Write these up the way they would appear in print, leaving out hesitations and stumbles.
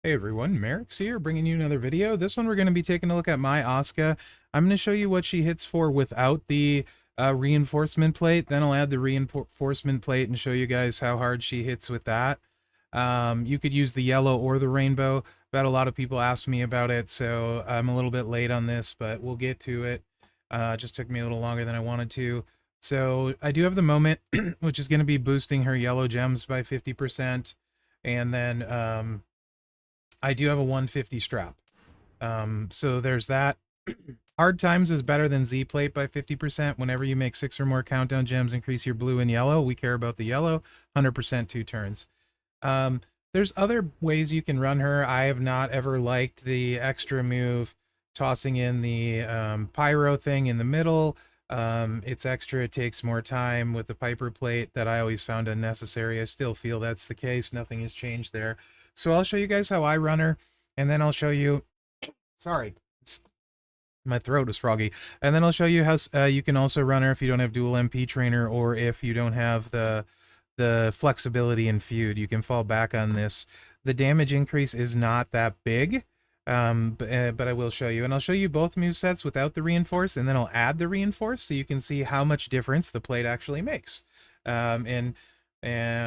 Hey everyone, Mherex here, bringing you another video. This one we're going to be taking a look at my Asuka. I'm going to show you what she hits for without the reinforcement plate. Then I'll add the reinforcement plate and show you guys how hard she hits with that. You could use the yellow or the rainbow. But a lot of people asked me about it, so I'm a little bit late on this, but we'll get to it. Just took me a little longer than I wanted to. So I do have the moment, which is going to be boosting her yellow gems by 50%. And then I do have a 150 strap. So there's that. Hard times is better than Z plate by 50%. Whenever you make 6 or more countdown gems, increase your blue and yellow. We care about the yellow. 100% 2 turns. There's other ways you can run her. I have not ever liked the extra move, tossing in the pyro thing in the middle. It's extra, it takes more time with the Piper plate that I always found unnecessary. I still feel that's the case. Nothing has changed there. So I'll show you guys how I run her, and then I'll show you, sorry, my throat is froggy. And then I'll show you how you can also run her if you don't have dual MP trainer, or if you don't have the flexibility in feud. You can fall back on this. The damage increase is not that big, but I will show you. And I'll show you both movesets without the reinforce, and then I'll add the reinforce so you can see how much difference the plate actually makes.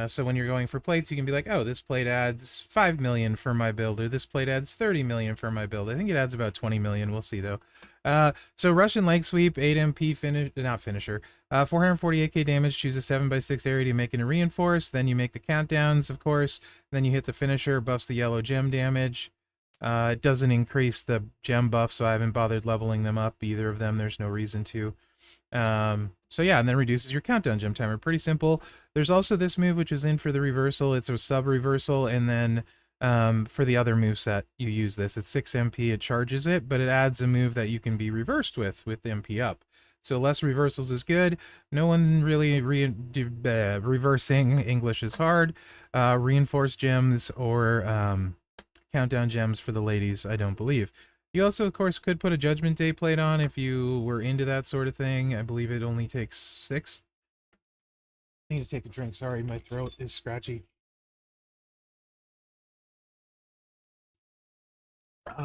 So when you're going for plates, you can be like, oh, this plate adds 5 million for my build, or this plate adds 30 million for my build. I think it adds about 20 million. We'll see, though. So Russian leg sweep, 8 MP finisher. 448k damage, choose a 7x6 area to make it a reinforce. Then you make the countdowns, of course. Then you hit the finisher, buffs the yellow gem damage. It doesn't increase the gem buff, so I haven't bothered leveling them up, either of them. There's no reason to. So yeah, and then reduces your countdown gem timer. Pretty simple. There's also this move, which is in for the reversal. It's a sub reversal, and then for the other move set, you use this. It's 6 MP, it charges it, but it adds a move that you can be reversed with MP up. So less reversals is good. No one really reversing English is hard. Reinforced gems or countdown gems for the ladies, I don't believe. You also, of course, could put a Judgment Day plate on if you were into that sort of thing. I believe it only takes 6. I need to take a drink. Sorry, my throat is scratchy.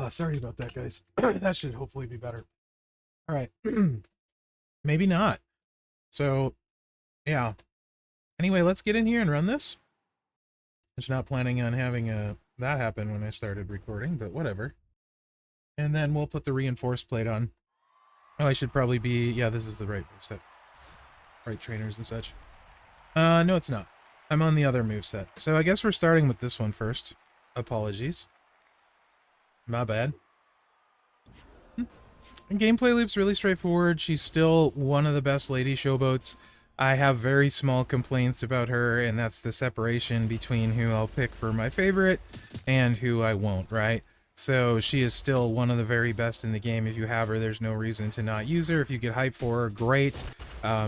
Sorry about that, guys. That should hopefully be better. All right. Maybe not. So, yeah. Anyway, let's get in here and run this. I was not planning on having that happen when I started recording, but whatever. And then we'll put the reinforced plate on. Oh, I should probably be... Yeah, this is the right moveset. Right trainers and such. No, it's not. I'm on the other moveset. So I guess we're starting with this one first. Apologies. My bad. And gameplay loop's really straightforward. She's still one of the best lady showboats. I have very small complaints about her, and that's the separation between who I'll pick for my favorite and who I won't, right? So she is still one of the very best in the game. If you have her, there's no reason to not use her. If you get hype for her, great.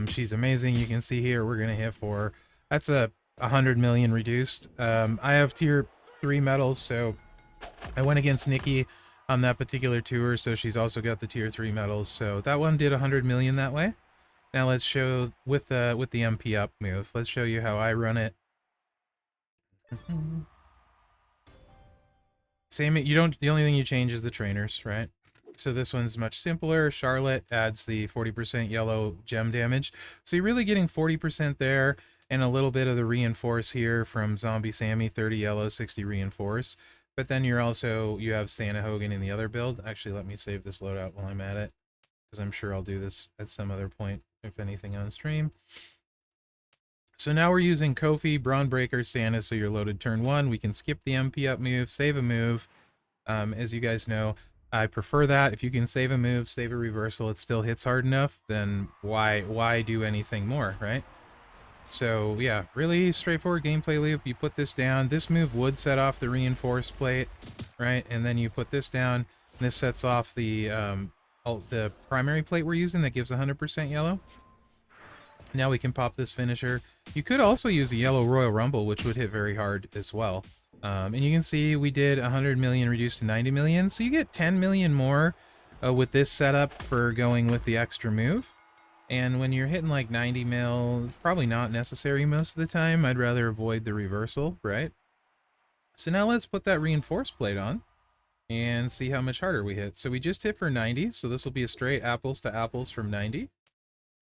She's amazing. You can see here, we're going to hit for her. That's a 100 million reduced. I have tier 3 medals, so I went against Nikki on that particular tour, so she's also got the tier 3 medals. So that one did 100 million that way. Now let's show with the MP up move. Let's show you how I run it. Same, you don't, the only thing you change is the trainers, right? So this one's much simpler. Charlotte adds the 40% yellow gem damage. So you're really getting 40% there, and a little bit of the reinforce here from Zombie Sammy, 30 yellow, 60 reinforce. But then you have Santa Hogan in the other build. Actually, let me save this loadout while I'm at it, because I'm sure I'll do this at some other point, if anything, on stream. So now we're using Kofi, Braun Breaker, Santa, so you're loaded turn 1. We can skip the MP up move, save a move. As you guys know, I prefer that. If you can save a move, save a reversal, it still hits hard enough, then why do anything more, right? So yeah, really straightforward gameplay loop. You put this down. This move would set off the reinforced plate, right? And then you put this down, and this sets off the primary plate we're using that gives 100% yellow. Now we can pop this finisher. You could also use a yellow Royal Rumble, which would hit very hard as well. And you can see we did 100 million reduced to 90 million. So you get 10 million more with this setup for going with the extra move. And when you're hitting like 90 mil, probably not necessary most of the time. I'd rather avoid the reversal, right? So now let's put that reinforced plate on and see how much harder we hit. So we just hit for 90, so this will be a straight apples to apples from 90.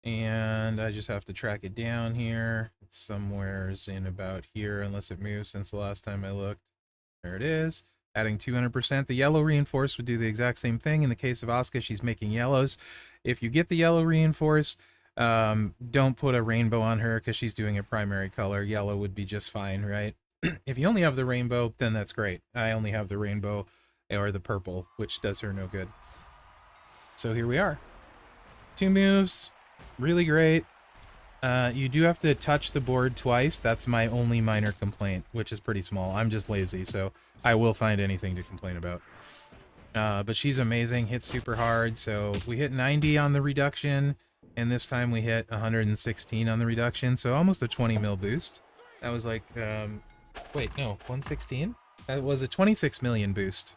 And I just have to track it down here. It's somewheres in about here, unless it moves since the last time I looked. There it is. Adding 200%. The yellow reinforce would do the exact same thing. In the case of Asuka, she's making yellows. If you get the yellow reinforce, don't put a rainbow on her because she's doing a primary color. Yellow would be just fine, right? If you only have the rainbow, then that's great. I only have the rainbow or the purple, which does her no good. So here we are. 2 moves. Really great. You do have to touch the board twice. That's my only minor complaint, which is pretty small. I'm just lazy, so I will find anything to complain about. But she's amazing, hits super hard. So we hit 90 on the reduction, and this time we hit 116 on the reduction, so almost a 20 mil boost. That was like, wait, no, 116? That was a 26 million boost.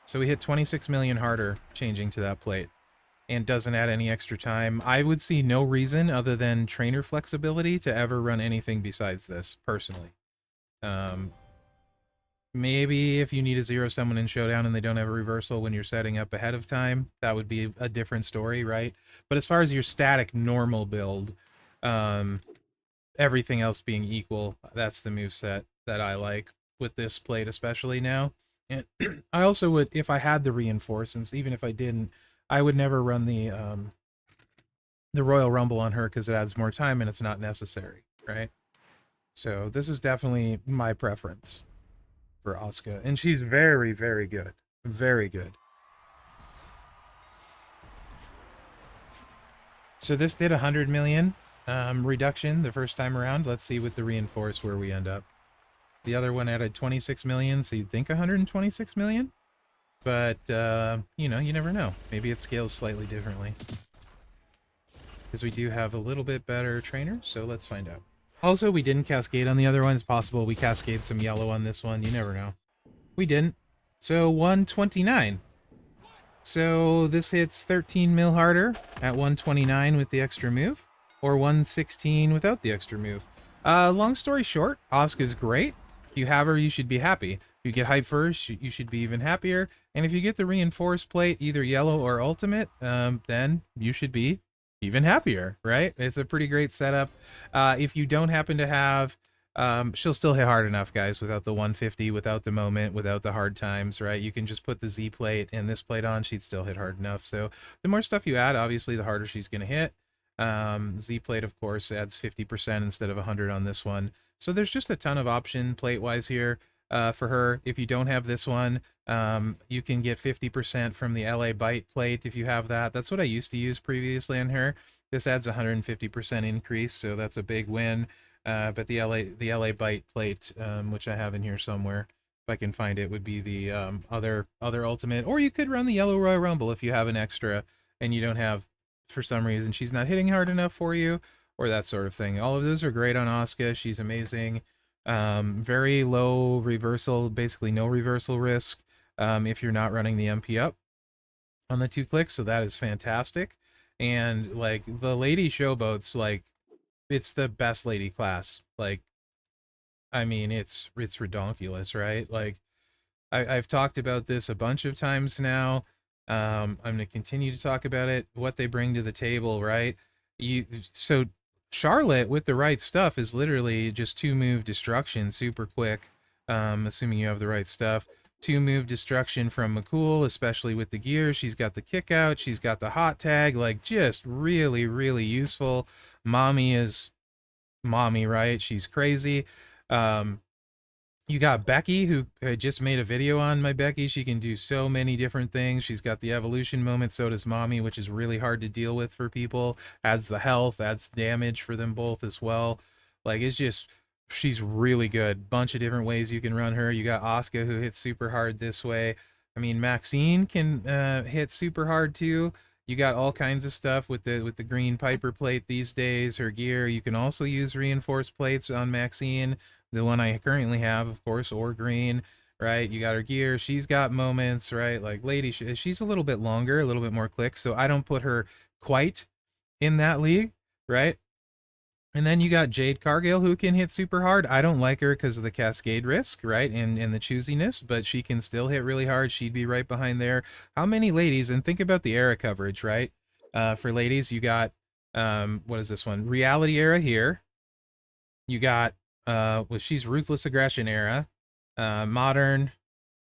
So we hit 26 million harder changing to that plate. And doesn't add any extra time. I would see no reason other than trainer flexibility to ever run anything besides this, personally. Maybe if you need to zero someone in Showdown and they don't have a reversal when you're setting up ahead of time, that would be a different story, right? But as far as your static normal build, everything else being equal, that's the moveset that I like with this plate especially now. And I also would, if I had the reinforcements, even if I didn't, I would never run the Royal Rumble on her because it adds more time and it's not necessary, right? So this is definitely my preference for Asuka, and she's very, very good. Very good. So this did 100 million reduction the first time around. Let's see with the reinforce where we end up. The other one added 26 million, so you'd think 126 million? But, you know, you never know. Maybe it scales slightly differently. Because we do have a little bit better trainers, so let's find out. Also, we didn't cascade on the other one. It's possible we cascade some yellow on this one. You never know. We didn't. So, 129. So, this hits 13 mil harder at 129 with the extra move, or 116 without the extra move. Long story short, Asuka's great. If you have her, you should be happy. If you get hype first, you should be even happier. And if you get the reinforced plate, either yellow or ultimate, then you should be even happier, right? It's a pretty great setup. If you don't happen to have, she'll still hit hard enough, guys, without the 150, without the moment, without the hard times, right? You can just put the Z plate and this plate on, she'd still hit hard enough. So the more stuff you add, obviously, the harder she's going to hit. Z plate, of course, adds 50% instead of 100 on this one. So there's just a ton of option plate-wise here for her. If you don't have this one, you can get 50% from the LA Byte plate if you have that. That's what I used to use previously on her. This adds 150% increase, so that's a big win. But the LA Byte plate, which I have in here somewhere, if I can find it, would be the other ultimate. Or you could run the Yellow Royal Rumble if you have an extra and you don't have, for some reason, she's not hitting hard enough for you, or that sort of thing. All of those are great on Asuka. She's amazing. Very low reversal, basically no reversal risk if you're not running the MP up on the 2 clicks, so that is fantastic. And like the lady Showboat's, like, it's the best lady class. Like, I mean, it's redonkulous, right? Like, I've talked about this a bunch of times now. I'm going to continue to talk about it, what they bring to the table, right? So Charlotte, with the right stuff, is literally just 2-move destruction, super quick, assuming you have the right stuff. 2-move destruction from McCool, especially with the gear. She's got the kick out, she's got the hot tag, like, just really, really useful. Mommy is mommy, right? She's crazy. You got Becky, who I just made a video on my Becky. She can do so many different things. She's got the evolution moment, so does Mommy, which is really hard to deal with for people. Adds the health, adds damage for them both as well. Like, it's just, she's really good. Bunch of different ways you can run her. You got Asuka, who hits super hard this way. I mean, Maxine can hit super hard too. You got all kinds of stuff with the green Piper plate these days, her gear. You can also use reinforced plates on Maxine, the one I currently have, of course, or green, right? You got her gear. She's got moments, right? Like, lady, she's a little bit longer, a little bit more clicks, so I don't put her quite in that league, right? And then you got Jade Cargill, who can hit super hard. I don't like her because of the cascade risk, right? And the choosiness, but she can still hit really hard. She'd be right behind there. How many ladies? And think about the era coverage, right? For ladies, you got, what is this one? Reality era here. You got, well, she's Ruthless Aggression era, modern,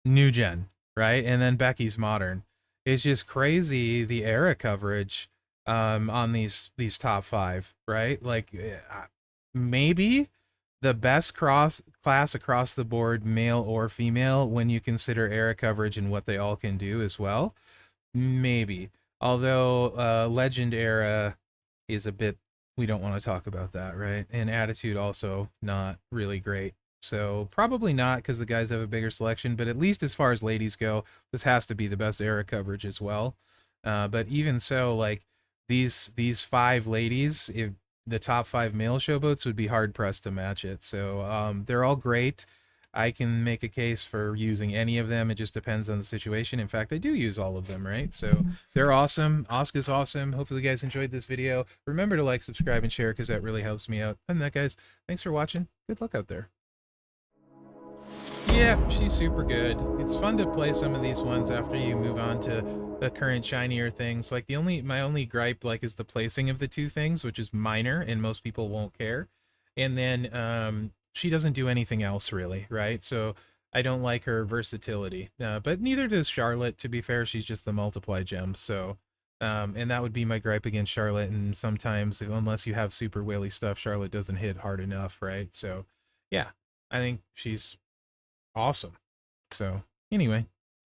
new gen, right? And then Becky's modern. It's just crazy the era coverage on these top five, right? Like maybe the best cross class across the board, male or female, when you consider era coverage and what they all can do as well. Maybe. Although Legend era is a bit, we don't want to talk about that, right? And Attitude also not really great. So probably not because the guys have a bigger selection, but at least as far as ladies go, this has to be the best era coverage as well. But even so, like these five ladies, if the top five male showboats would be hard pressed to match it. So they're all great. I can make a case for using any of them. It just depends on the situation. In fact, I do use all of them, right? So they're awesome. Asuka's awesome. Hopefully you guys enjoyed this video. Remember to like, subscribe, and share because that really helps me out. And that, guys, thanks for watching. Good luck out there. Yeah, she's super good. It's fun to play some of these ones after you move on to the current shinier things. Like my only gripe like is the placing of the two things, which is minor and most people won't care. And then she doesn't do anything else really, right? So I don't like her versatility. But neither does Charlotte. To be fair, she's just the multiply gem. So and that would be my gripe against Charlotte. And sometimes, unless you have super whaley stuff, Charlotte doesn't hit hard enough, right? So yeah, I think she's awesome. So anyway,